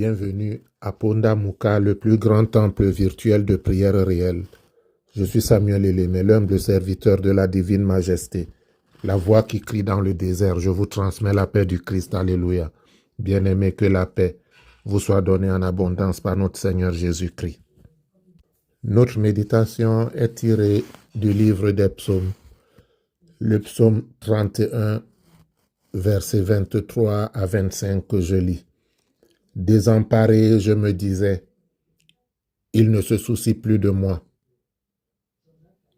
Bienvenue à Ponda Muka, le plus grand temple virtuel de prière réelle. Je suis Samuel Elémé, l'humble serviteur de la divine majesté. La voix qui crie dans le désert, je vous transmets la paix du Christ, alléluia. Bien-aimés, que la paix vous soit donnée en abondance par notre Seigneur Jésus-Christ. Notre méditation est tirée du livre des psaumes. Le psaume 31, versets 23 à 25 que je lis. Désemparé, je me disais, il ne se soucie plus de moi.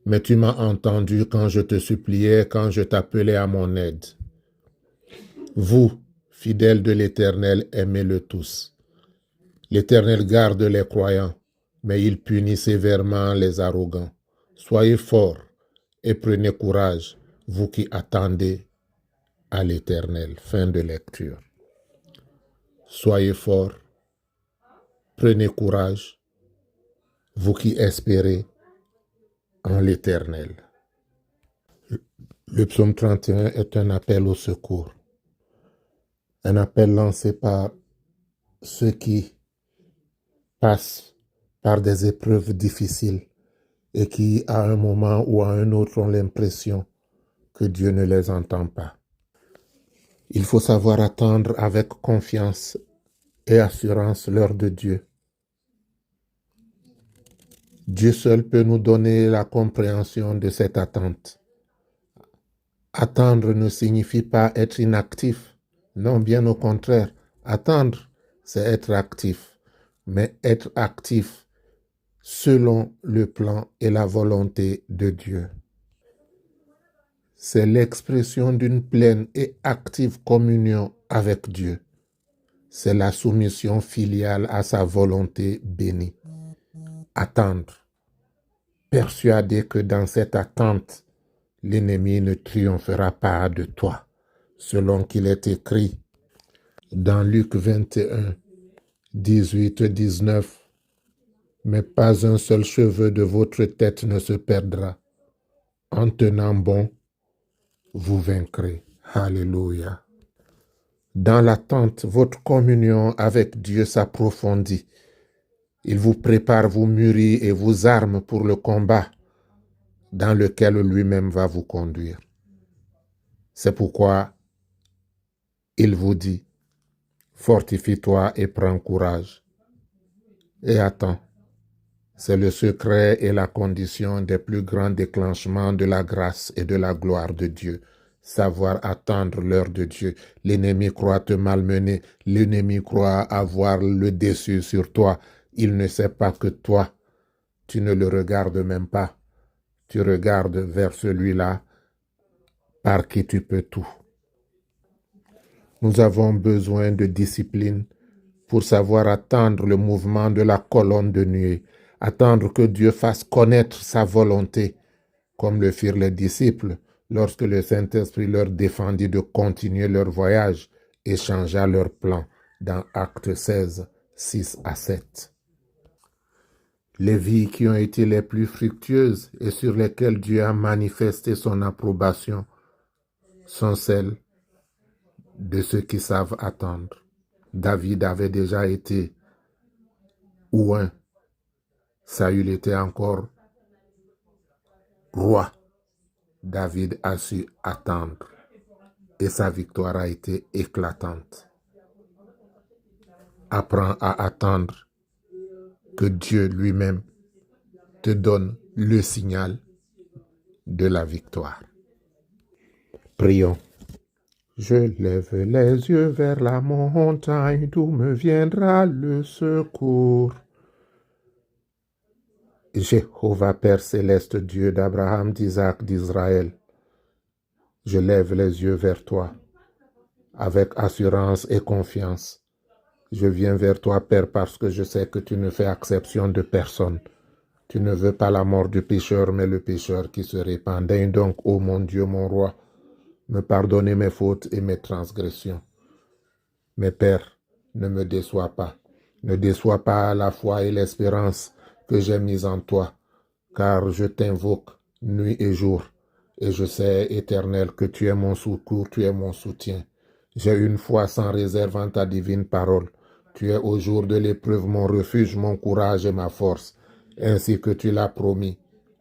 Mais tu m'as entendu quand je te suppliais, quand je t'appelais à mon aide. Vous, fidèles de l'Éternel, aimez-le tous. L'Éternel garde les croyants, mais il punit sévèrement les arrogants. Soyez forts et prenez courage, vous qui attendez à l'Éternel. Fin de lecture. Soyez forts, prenez courage, vous qui espérez en l'Éternel. Le psaume 31 est un appel au secours. Un appel lancé par ceux qui passent par des épreuves difficiles et qui, à un moment ou à un autre, ont l'impression que Dieu ne les entend pas. Il faut savoir attendre avec confiance et assurance l'heure de Dieu. Dieu seul peut nous donner la compréhension de cette attente. Attendre ne signifie pas être inactif. Non, bien au contraire. Attendre, c'est être actif. Mais être actif selon le plan et la volonté de Dieu. C'est l'expression d'une pleine et active communion avec Dieu. C'est la soumission filiale à sa volonté bénie. Attendre. Persuadé que dans cette attente, l'ennemi ne triomphera pas de toi, selon qu'il est écrit dans Luc 21, 18-19. Mais pas un seul cheveu de votre tête ne se perdra. En tenant bon, vous vaincrez. Alléluia. Dans l'attente, votre communion avec Dieu s'approfondit. Il vous prépare, vous mûrit et vous arme pour le combat dans lequel lui-même va vous conduire. C'est pourquoi il vous dit, fortifie-toi et prends courage. Et attends, c'est le secret et la condition des plus grands déclenchements de la grâce et de la gloire de Dieu. Savoir attendre l'heure de Dieu. L'ennemi croit te malmener. L'ennemi croit avoir le dessus sur toi. Il ne sait pas que toi, tu ne le regardes même pas. Tu regardes vers celui-là par qui tu peux tout. Nous avons besoin de discipline pour savoir attendre le mouvement de la colonne de nuée, attendre que Dieu fasse connaître sa volonté, comme le firent les disciples lorsque le Saint-Esprit leur défendit de continuer leur voyage et changea leur plan dans Actes 16, 6 à 7. Les vies qui ont été les plus fructueuses et sur lesquelles Dieu a manifesté son approbation sont celles de ceux qui savent attendre. David avait déjà été ouin. Saül était encore roi. David a su attendre et sa victoire a été éclatante. Apprends à attendre que Dieu lui-même te donne le signal de la victoire. Prions. Je lève les yeux vers la montagne, d'où me viendra le secours. Jéhovah, Père céleste, Dieu d'Abraham, d'Isaac, d'Israël, je lève les yeux vers toi, avec assurance et confiance. Je viens vers toi, Père, parce que je sais que tu ne fais exception de personne. Tu ne veux pas la mort du pécheur, mais le pécheur qui se répand. Daigne donc, ô mon Dieu, mon roi, me pardonner mes fautes et mes transgressions. Mais Père, ne me déçois pas. Ne déçois pas la foi et l'espérance que j'ai mise en toi, car je t'invoque nuit et jour. Et je sais, Éternel, que tu es mon secours, tu es mon soutien. J'ai une foi sans réserve en ta divine parole. Tu es au jour de l'épreuve mon refuge, mon courage et ma force, ainsi que tu l'as promis.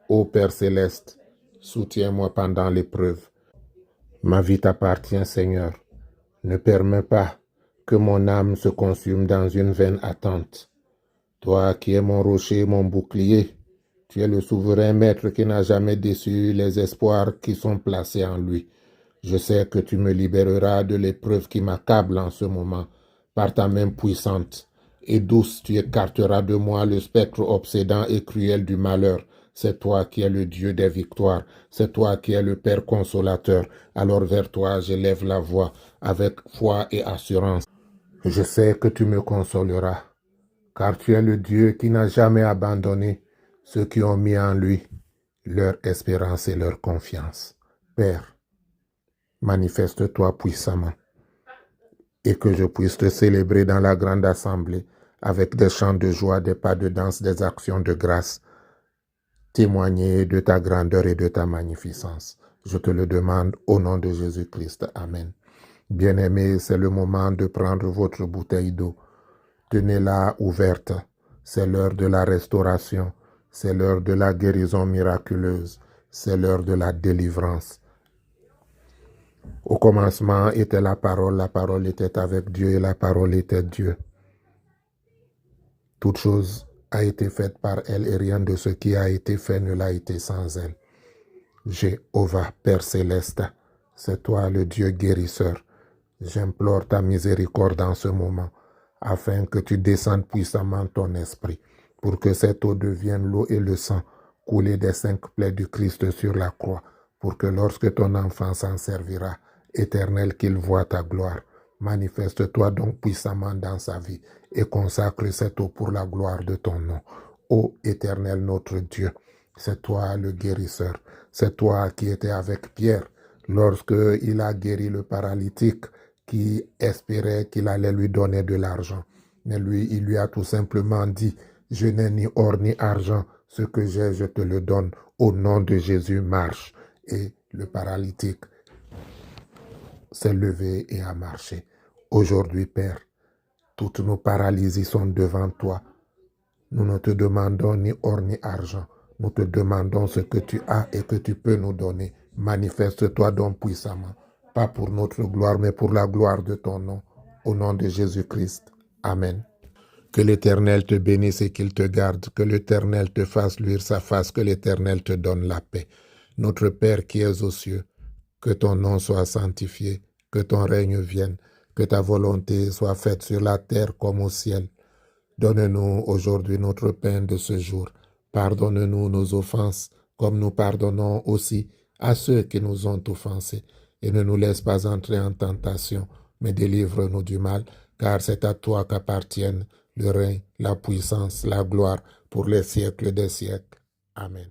Ô Père céleste, soutiens-moi pendant l'épreuve. Ma vie t'appartient, Seigneur. Ne permets pas que mon âme se consume dans une vaine attente. Toi qui es mon rocher, mon bouclier, tu es le souverain maître qui n'a jamais déçu les espoirs qui sont placés en lui. Je sais que tu me libéreras de l'épreuve qui m'accable en ce moment. Par ta main puissante et douce, tu écarteras de moi le spectre obsédant et cruel du malheur. C'est toi qui es le Dieu des victoires. C'est toi qui es le Père consolateur. Alors vers toi, j'élève la voix avec foi et assurance. Je sais que tu me consoleras, car tu es le Dieu qui n'a jamais abandonné ceux qui ont mis en lui leur espérance et leur confiance. Père, manifeste-toi puissamment et que je puisse te célébrer dans la grande assemblée avec des chants de joie, des pas de danse, des actions de grâce, témoigner de ta grandeur et de ta magnificence. Je te le demande au nom de Jésus-Christ. Amen. Bien-aimés, c'est le moment de prendre votre bouteille d'eau. Tenez-la ouverte. C'est l'heure de la restauration. C'est l'heure de la guérison miraculeuse. C'est l'heure de la délivrance. Au commencement était la parole était avec Dieu et la parole était Dieu. Toute chose a été faite par elle et rien de ce qui a été fait ne l'a été sans elle. Jéhovah, Père céleste, c'est toi le Dieu guérisseur. J'implore ta miséricorde en ce moment, afin que tu descendes puissamment ton esprit, pour que cette eau devienne l'eau et le sang coulé des 5 plaies du Christ sur la croix, pour que lorsque ton enfant s'en servira, Éternel, qu'il voie ta gloire. Manifeste-toi donc puissamment dans sa vie et consacre cette eau pour la gloire de ton nom. Ô Éternel notre Dieu, c'est toi le guérisseur, c'est toi qui étais avec Pierre lorsque il a guéri le paralytique qui espérait qu'il allait lui donner de l'argent. Mais lui, il lui a tout simplement dit, je n'ai ni or ni argent, ce que j'ai, je te le donne. Au nom de Jésus, marche. Et le paralytique s'est levé et a marché. Aujourd'hui, Père, toutes nos paralysies sont devant toi. Nous ne te demandons ni or ni argent. Nous te demandons ce que tu as et que tu peux nous donner. Manifeste-toi donc puissamment. Pas pour notre gloire, mais pour la gloire de ton nom. Au nom de Jésus-Christ. Amen. Que l'Éternel te bénisse et qu'il te garde. Que l'Éternel te fasse luire sa face. Que l'Éternel te donne la paix. Notre Père qui es aux cieux, que ton nom soit sanctifié. Que ton règne vienne. Que ta volonté soit faite sur la terre comme au ciel. Donne-nous aujourd'hui notre pain de ce jour. Pardonne-nous nos offenses, comme nous pardonnons aussi à ceux qui nous ont offensés. Et ne nous laisse pas entrer en tentation, mais délivre-nous du mal, car c'est à toi qu'appartiennent le règne, la puissance, la gloire, pour les siècles des siècles. Amen.